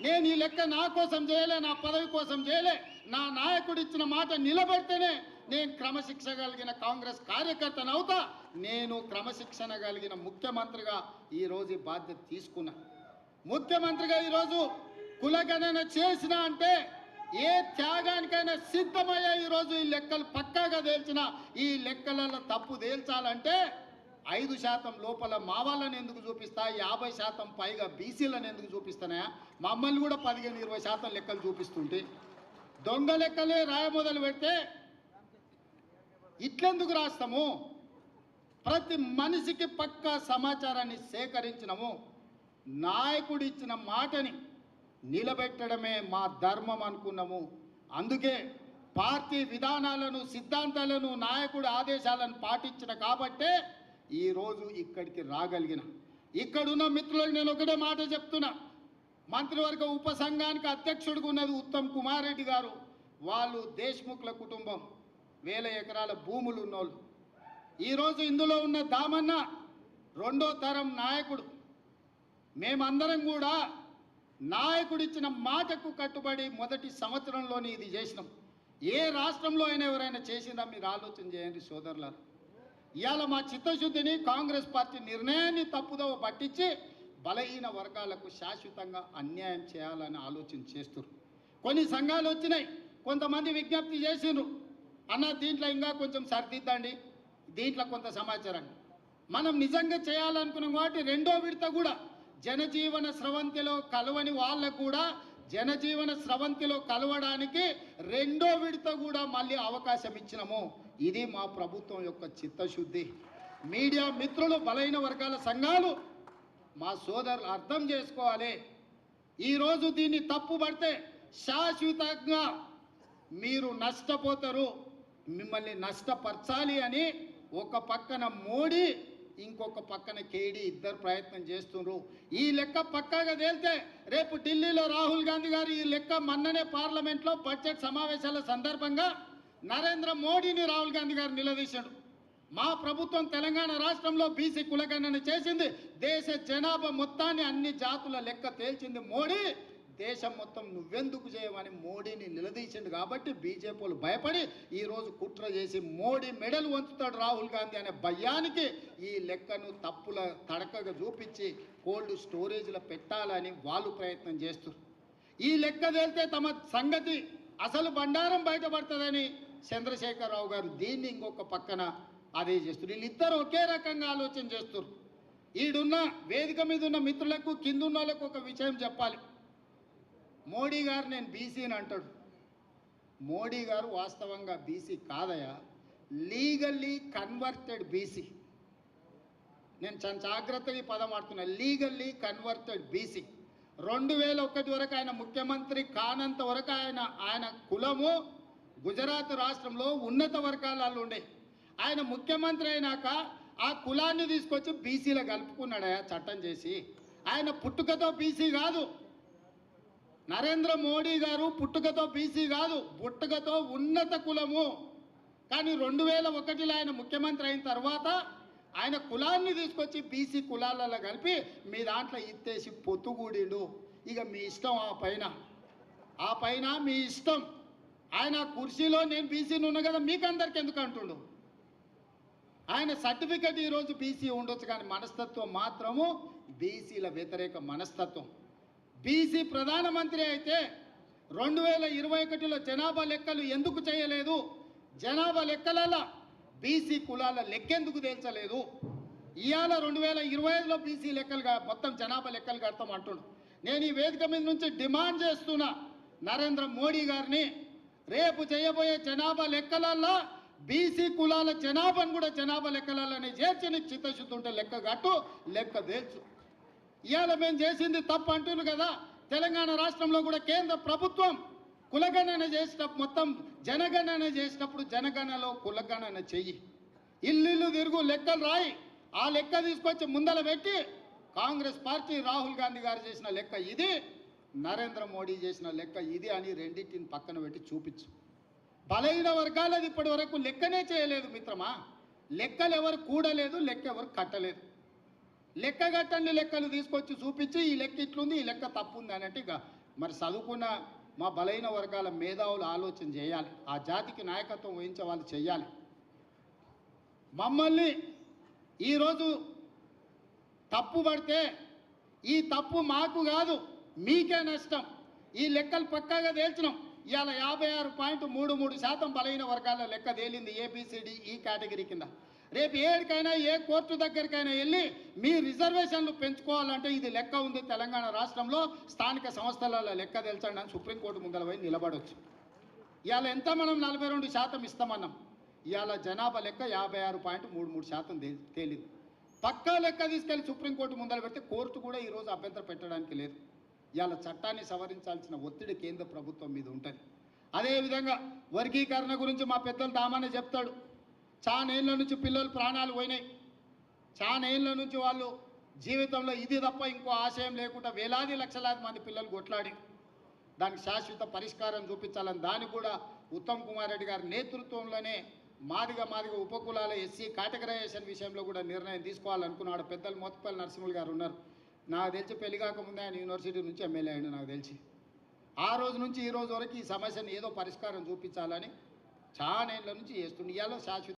నేను ఈ లెక్క నా కోసం చేయలే, నా పదవి కోసం చేయలే, నా నాయకుడు ఇచ్చిన మాట నిలబెడితేనే నేను క్రమశిక్షణ కలిగిన కాంగ్రెస్ కార్యకర్తను అవుతా. నేను క్రమశిక్షణ కలిగిన ముఖ్యమంత్రిగా ఈరోజు బాధ్యత తీసుకున్నా. ముఖ్యమంత్రిగా ఈరోజు కులగణన చేసిన అంటే ఏ త్యాగానికైనా సిద్ధమయ్యే ఈరోజు ఈ లెక్కలు పక్కాగా తేల్చిన ఈ లెక్కలలో తప్పు తేల్చాలంటే 5% లోపల మా వాళ్ళని ఎందుకు చూపిస్తా, 50% పైగా బీసీలను ఎందుకు చూపిస్తానయా? మమ్మల్ని కూడా 15-20% లెక్కలు చూపిస్తుంటే దొంగ లెక్కలే రాయ మొదలు పెడితే ఇట్లెందుకు రాస్తాము? ప్రతి మనిషికి పక్కా సమాచారాన్ని సేకరించినము. నాయకుడు ఇచ్చిన మాటని నిలబెట్టడమే మా ధర్మం అనుకున్నాము. అందుకే పార్టీ విధానాలను, సిద్ధాంతాలను, నాయకుడి ఆదేశాలను పాటించిన కాబట్టే ఈరోజు ఇక్కడికి రాగలిగిన. ఇక్కడున్న మిత్రులకు నేను ఒకటే మాట చెప్తున్నా. మంత్రివర్గ ఉపసంఘానికి అధ్యక్షుడిగా ఉన్నది ఉత్తమ్ కుమార్ రెడ్డి గారు. వాళ్ళు దేశ్ముఖ్ల కుటుంబం, 1000 ఎకరాల భూములు ఉన్నోళ్ళు. ఈరోజు ఇందులో ఉన్న దామన్న 2వ తరం నాయకుడు. మేమందరం కూడా నాయకుడిచ్చిన మాటకు కట్టుబడి మొదటి సంవత్సరంలోనే ఇది చేసినాం. ఏ రాష్ట్రంలో అయినా ఎవరైనా చేసిందా మీరు ఆలోచన చేయండి సోదరులారా. ఇవాళ మా చిత్తశుద్ధిని కాంగ్రెస్ పార్టీ నిర్ణయాన్ని తప్పుదోవ పట్టించి బలహీన వర్గాలకు శాశ్వతంగా అన్యాయం చేయాలని ఆలోచన చేస్తున్నారు. కొన్ని సంఘాలు వచ్చినాయి, కొంతమంది విజ్ఞప్తి చేసిండ్రు, అన్న దీంట్లో ఇంకా కొంచెం సరిదిద్దండి, దీంట్లో కొంత సమాచారాన్ని మనం నిజంగా చేయాలనుకున్నాం. కాబట్టి 2వ విడత కూడా జనజీవన స్రవంతిలో కలవని వాళ్ళకు కూడా జనజీవన స్రవంతిలో కలవడానికి 2వ విడత కూడా మళ్ళీ అవకాశం ఇచ్చినాము. ఇది మా ప్రభుత్వం యొక్క చిత్తశుద్ధి. మీడియా మిత్రులు, బలహీన వర్గాల సంఘాలు, మా సోదరులు అర్థం చేసుకోవాలి. ఈరోజు దీన్ని తప్పుపడితే శాశ్వతంగా మీరు నష్టపోతారు. మిమ్మల్ని నష్టపరచాలి అని ఒక పక్కన మోడీ, ఇంకొక పక్కన కేడీ ఇద్దరు ప్రయత్నం చేస్తున్నారు. ఈ లెక్క పక్కాగా తేలితే రేపు ఢిల్లీలో రాహుల్ గాంధీ గారు ఈ లెక్క మొన్ననే పార్లమెంట్లో బడ్జెట్ సమావేశాల సందర్భంగా నరేంద్ర మోడీని రాహుల్ గాంధీ గారు నిలదీశాడు. మా ప్రభుత్వం తెలంగాణ రాష్ట్రంలో బీసీ కులగణన చేసింది, దేశ జనాభా మొత్తాన్ని అన్ని జాతుల లెక్క తేల్చింది మోడీ, దేశం మొత్తం నువ్వెందుకు చేయమని మోడీని నిలదీసిండు. కాబట్టి బీజేపీలు భయపడి ఈరోజు కుట్ర చేసి మోడీ మెడలు వంచుతాడు రాహుల్ గాంధీ అనే భయానికి ఈ లెక్కను తప్పుల తడకగా చూపించి కోల్డ్ స్టోరేజ్లో పెట్టాలని వాళ్ళు ప్రయత్నం చేస్తారు. ఈ లెక్క తేలితే తమ సంగతి అసలు బండారం బయటపడుతుందని చంద్రశేఖరరావు గారు దీన్ని ఇంకొక పక్కన అదే చేస్తారు. వీళ్ళిద్దరు ఒకే రకంగా ఆలోచన చేస్తారు. ఈడున్న వేదిక మీద ఉన్న మిత్రులకు, కింద ఉన్న వాళ్ళకు ఒక విషయం చెప్పాలి. మోడీ గారు నేను బీసీని అంటాడు. మోడీ గారు వాస్తవంగా బీసీ కాదయా, లీగల్లీ కన్వర్టెడ్ బీసీ. నేను చాలా జాగ్రత్తగా ఈ పదం వాడుతున్నా, లీగల్లీ కన్వర్టెడ్ బీసీ. 2001 వరకు ఆయన ముఖ్యమంత్రి కానంత వరకు ఆయన కులము గుజరాత్ రాష్ట్రంలో ఉన్నత వర్గాలలో ఉండే. ఆయన ముఖ్యమంత్రి అయినాక ఆ కులాన్ని తీసుకొచ్చి బీసీలో కలుపుకున్నాడయా చట్టం చేసి. ఆయన పుట్టుకతో బీసీ కాదు, నరేంద్ర మోడీ గారు పుట్టుకతో బీసీ కాదు, పుట్టుకతో ఉన్నత కులము. కానీ 2001లో ఆయన ముఖ్యమంత్రి అయిన తర్వాత ఆయన కులాన్ని తీసుకొచ్చి బీసీ కులాలలో కలిపి మీ దాంట్లో ఇత్తేసి పొత్తుగూడిండు. ఇక మీ ఇష్టం, ఆ పైన మీ ఇష్టం. ఆయన కుర్చీలో నేను బీసీని ఉన్నా కదా మీకు అందరికి ఎందుకు అంటుండు? ఆయన సర్టిఫికెట్ ఈరోజు బీసీ ఉండొచ్చు, కానీ మనస్తత్వం మాత్రము బీసీల వ్యతిరేక మనస్తత్వం. బీసీ ప్రధానమంత్రి అయితే 2021లో జనాభా లెక్కలు ఎందుకు చేయలేదు? జనాభా లెక్కలలో బీసీ కులాల లెక్కెందుకు తేల్చలేదు? ఇవాళ 2025లో బీసీ లెక్కలుగా మొత్తం జనాభా లెక్కలు కడతాం అంటుండు. నేను ఈ వేదిక మీద నుంచి డిమాండ్ చేస్తున్నా నరేంద్ర మోడీ గారిని, రేపు చేయబోయే జనాభా లెక్కలల్లో బీసీ కులాల జనాభాను కూడా జనాభా లెక్కలలోనే చేర్చి నీకు చిత్తశుద్ధి ఉంటే లెక్క కట్టు, లెక్క తేల్చు. ఇవాళ మేము చేసింది తప్పు అంటున్నారు కదా. తెలంగాణ రాష్ట్రంలో కూడా కేంద్ర ప్రభుత్వం కులగణన చేసినప్పుడు, మొత్తం జనగణన చేసినప్పుడు జనగణనలో కులగణన చెయ్యి, ఇల్లు తిరుగు లెక్కలు రాయి, ఆ లెక్క తీసుకొచ్చి ముందల పెట్టి కాంగ్రెస్ పార్టీ రాహుల్ గాంధీ గారు చేసిన లెక్క ఇది, నరేంద్ర మోడీ చేసిన లెక్క ఇది అని రెండింటిని పక్కన పెట్టి చూపించు. బలహీన వర్గాలది ఇప్పటి వరకు లెక్కనే చేయలేదు మిత్రమా. లెక్కలు ఎవరు కూడలేదు, లెక్క ఎవరు కట్టలేదు. లెక్కగట్టండి లెక్కలు తీసుకొచ్చి చూపించి ఈ లెక్క ఇట్లుంది ఈ లెక్క తప్పు ఉంది అని అంటే ఇక మరి చదువుకున్న మా బలైన వర్గాల మేధావులు ఆలోచన చేయాలి, ఆ జాతికి నాయకత్వం వహించే వాళ్ళు చేయాలి. మమ్మల్ని ఈరోజు తప్పు పడితే ఈ తప్పు మాకు కాదు మీకే నష్టం. ఈ లెక్కలు పక్కాగా తేల్చినాం. ఇవాళ 56.33% బలైన వర్గాల లెక్క తేలింది ఏబిసిడి ఈ కేటగిరీ కింద. రేపు ఏడికైనా ఏ కోర్టు దగ్గరికైనా వెళ్ళి మీ రిజర్వేషన్లు పెంచుకోవాలంటే ఇది లెక్క ఉంది తెలంగాణ రాష్ట్రంలో, స్థానిక సంస్థలలో లెక్క తెల్చండి అని సుప్రీంకోర్టు ముందర పోయి నిలబడవచ్చు. ఇవాళ ఎంత మనం 42% ఇస్తామన్నాం, ఇవాళ జనాభా లెక్క 56.33% తేలింది. పక్కా లెక్క తీసుకెళ్ళి సుప్రీంకోర్టు ముందర పెడితే కోర్టు కూడా ఈరోజు అభ్యంతరం పెట్టడానికి లేదు. ఇవాళ చట్టాన్ని సవరించాల్సిన ఒత్తిడి కేంద్ర ప్రభుత్వం మీద ఉంటుంది. అదేవిధంగా వర్గీకరణ గురించి మా పెద్దలు దామానే చెప్తాడు. చాలా ఏళ్ళ నుంచి పిల్లలు ప్రాణాలు పోయినాయి, చాలా ఏళ్ళ నుంచి వాళ్ళు జీవితంలో ఇది తప్ప ఇంకో ఆశయం లేకుండా వేలాది లక్షలాది మంది పిల్లలు కొట్లాడి దానికి శాశ్వత పరిష్కారం చూపించాలని దానికి కూడా ఉత్తమ్ కుమార్ రెడ్డి గారి నేతృత్వంలోనే మాదిగ ఉపకులాల ఎస్సీ కేటగరైజేషన్ విషయంలో కూడా నిర్ణయం తీసుకోవాలనుకున్నాడు. పెద్దలు మోత్పల్లి నరసింహులు గారు ఉన్నారు. నాకు తెలిసి పెళ్లి కాకముందే ఆయన యూనివర్సిటీ నుంచి ఎమ్మెల్యే అయ్యాడు నాకు తెలిసి. ఆ రోజు నుంచి ఈ రోజు వరకు ఈ సమస్యను ఏదో పరిష్కారం చూపించాలని చాలా ఏళ్ళ నుంచి చేస్తుండే. ఇవాళ శాశ్వత